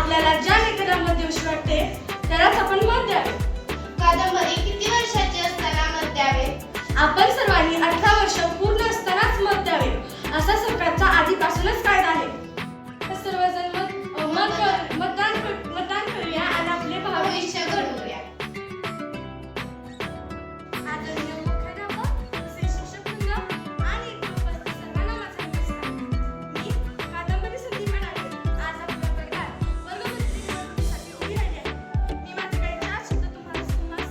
आपल्याला ज्या नेत्याला मत देऊशी वाटते त्यालाच आपण मत द्यावे. कादंबरी किती वर्षाची असताना मत द्यावे? आपण सर्वांनी 18 वर्ष पूर्ण असतानाच मत द्यावे असा सरकारचा आधीपासूनच कायदा आहे. सर्वजण मतदान करूया आणि आपले भविष्य घडवूया. आदरणीय मुख्याध्यापक, तसेच शिक्षकवृंद आणि उपस्थित सर्वांना माझा नमस्कार. मी कादंबरी संदीप मडाळे आज आपल्या वर्गात वर्गमंत्री निवडणुकीसाठी उभी राहिली आहे. मी माझे काही 4 शब्द तुम्हाला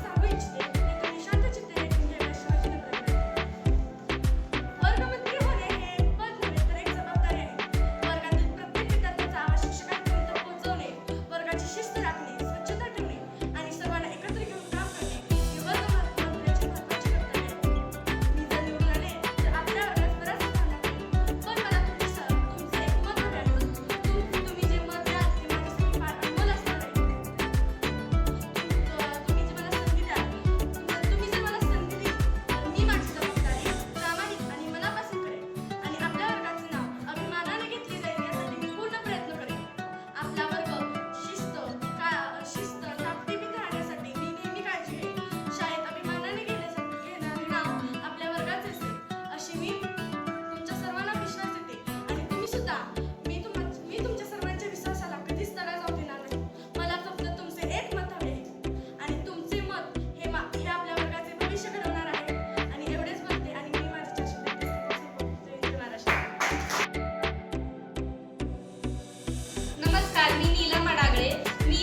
सांगू इच्छिते ते तुम्ही शांत चित्ताने ऐकून घ्यावे अशी माझी नम्र विनंती. वर्गमंत्री होणे हे पद नव्हे तर एक जबाबदारी आहे. वर्गातील प्रत्येक विद्यार्थ्याचा आवाज शिक्षकांपर्यंत पोहोचवणे, वर्गाची शिस्त राखणे, स्वच्छता ठेवणे आणि सर्वांना एकत्र घेऊन काम करणे ही वर्गमंत्र्याची महत्त्वाची कर्तव्ये आहेत. मी जर निवडून आले तर आपल्या वर्गात बराच काम लागेल, पण मला तुमचे एक मत हवे आहे. तुम्ही जे मत द्याल ते माझ्यासाठी फार अनमोल असणार आहे. तुम्ही जर मला संधी दिली तर मी माझी जबाबदारी प्रामाणिक आणि मनापासून करेन आणि आपल्या वर्गाचे नाव अभिमानाने घेतले जाईल यासाठी मी पूर्ण प्रयत्न करेन. आपला वर्ग शिस्त टापटीपीत राहण्यासाठी मी नेहमी काळजी घेईन. शाळेत अभिमानाने घेणारे नाव आपल्या वर्गाचे असेल अशी मी तुमच्या सर्वांना विश्वास देते आणि तुम्ही सुद्धा मी तुमच्या सर्वांच्या विश्वासाला कधीच तडा जाऊ देणार नाही. मला फक्त तुमचे एक मत हवे आहे आणि तुमचे मत हे आपल्या वर्गाचे भविष्य घडवणार आहे. आणि एवढेच बोलते आणि मी माझ्या 4 शब्दात जय महाराष्ट्र. नमस्कार, मी नीलम मडागळे. मी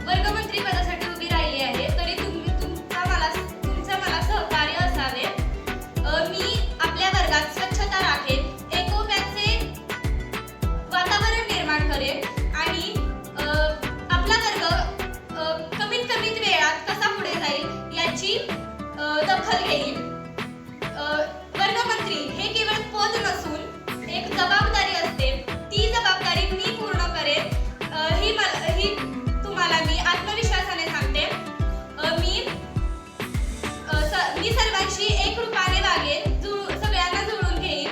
वर्गमंत्री पदासाठी उभी राहिली आहे. तरी तुमचं मला सहकार्य असावे. मी आपल्या वर्गात स्वच्छता राखेन, एकोप्याचे वातावरण निर्माण करेन आणि आपला वर्ग कमीत वेळात कसा पुढे जाईल याची दखल घेईल. वर्गमंत्री हे केवळ पद नसून एक जबाबदारी असते. ती जबाबदारी मी पूर्ण करेन ही तुम्हाला मी आत्मविश्वासाने सांगते. मी सर्वांशी एक रूपाने वागेन, सगळ्यांना जुळून घेईन.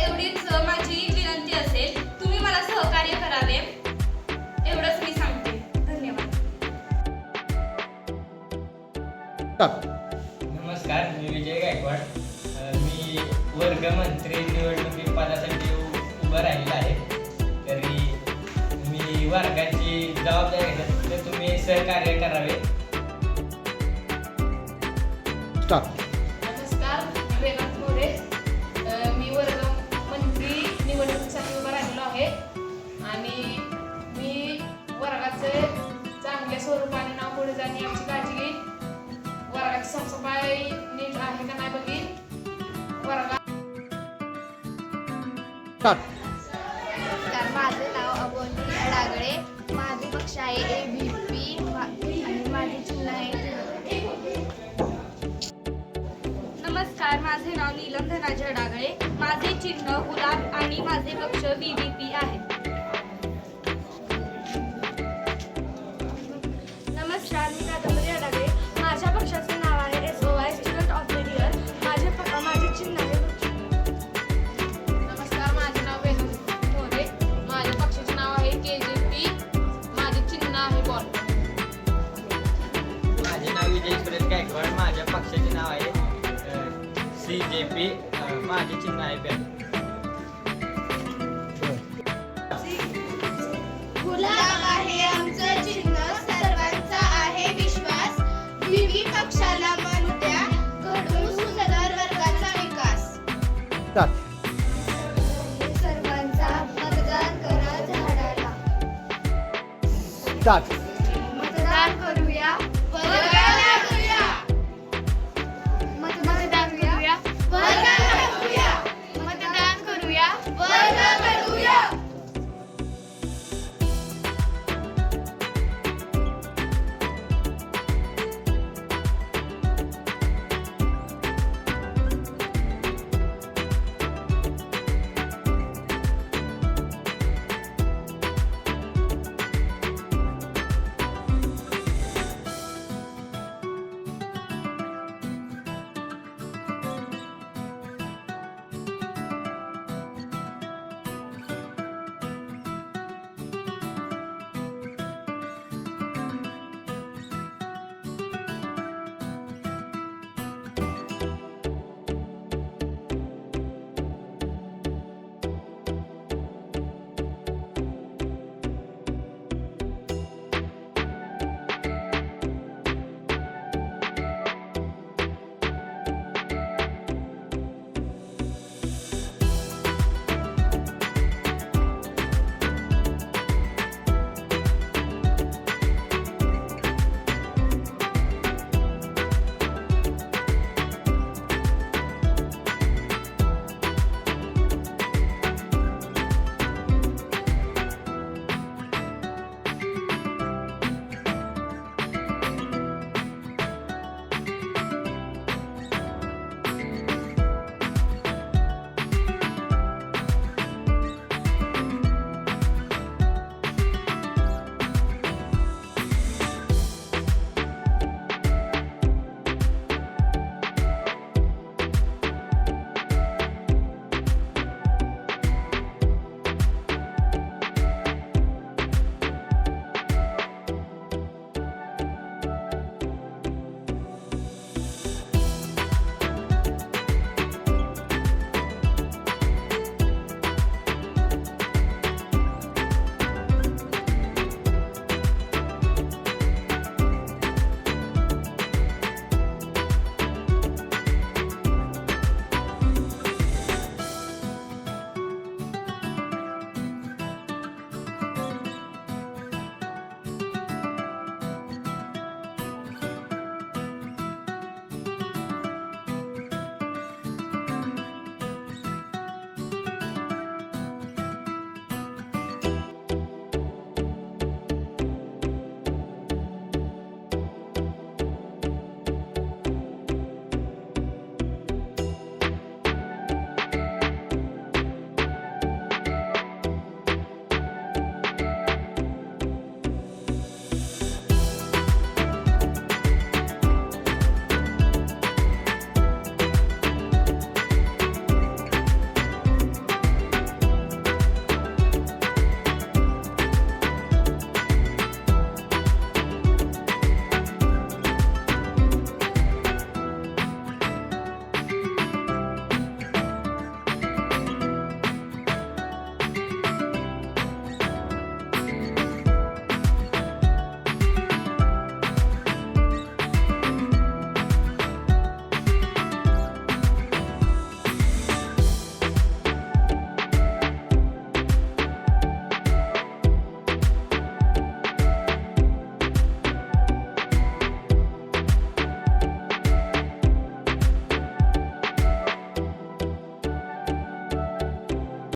एवढीच माझी विनंती असेल. तुम्ही मला सहकार्य करावे एवढंच मी सांगते. धन्यवाद. नमस्कार, मी विजय गायकवाड. मी वर्गमंत्री निवडणुकी पदासाठी उभं राहिलेला आहे. तरी मी वर्गाची जबाबदारी घेतली तर तुम्ही सहकार्य करावे. नमस्कार, मी वेदांत मोरे. मी वर्गमंत्री निवडणुकीसाठी उभा राहिलेलो आहे आणि मी वर्गाचे चांगल्या स्वरूपाने नाव पुढे जाणे याची काळजी घेईन. वर्गाची साफसफाई नीट आहे का नाही बघीन. नमस्कार, माझे नाव अबोली अडागळे. माझे पक्ष आहे ABP आणि माझे चिन्ह आहे. नमस्कार, माझे नाव नीलम धनाजी अडागळे. माझे चिन्ह गुलाब आणि माझे पक्ष VVP आहे. नमस्कार, मी कादंबरी अडागळे. माझ्या पक्षाचे नाव आहे SOI student of the year. माझे चिन्ह आहे वृक्ष. नमस्कार, माझे नाव वेदांत मोरे. माझ्या पक्षाचे नाव आहे KJP. माझे चिन्ह आहे बॉल. माझे नाव विजय सुरेश गायकवाड. माझ्या पक्षाचे नाव आहे CJP. माझे चिन्ह आहे बॅट. गुलाब आहे आमचं चिन्ह, सर्वांचा आहे विश्वास. विवी पक्षाला मत द्या, घडवू सुंदर वर्गाचा विकास. सर्वांचा मतदान करा झाडाला.